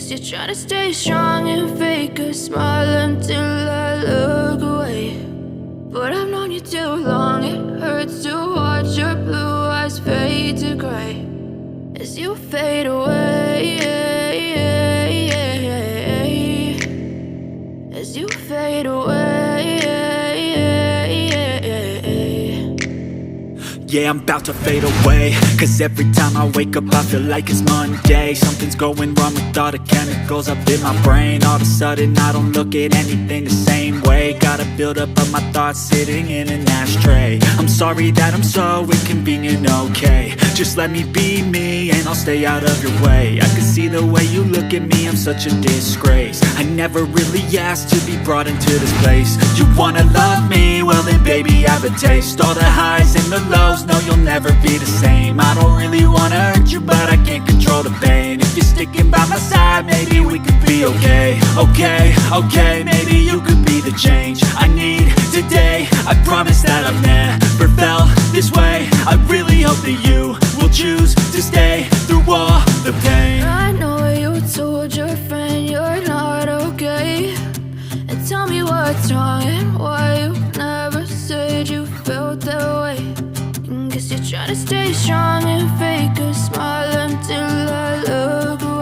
Guess you're trying to stay strong and fake a smile until I look away. But I've known you too long, it hurts to watch your blue eyes fade to gray as you fade away, as you fade away. Yeah, I'm about to fade away, cause every time I wake up I feel like it's Monday. Something's going wrong with all the chemicals up in my brain. All of a sudden I don't look at anything the same way. Gotta build up of my thoughts sitting in an ashtray. I'm sorry that I'm so inconvenient, okay. Just let me be me and I'll stay out of your way. I can see the way you look at me, I'm such a disgrace. I never really asked to be brought into this place. You wanna love me? Well then baby have a taste. All the highs and the lows, no you'll never be the same. I don't really wanna hurt you but I can't control the pain. If you're sticking by my side, maybe we could be okay. Okay, maybe you could be the change I need today. I promise that I've never felt this way. I really hope that you will choose to stay through all the pain. I know you told your friend you're not okay, and tell me what's wrong and why you never said you felt that way. Guess you're trying to stay strong and fake a smile until I look away.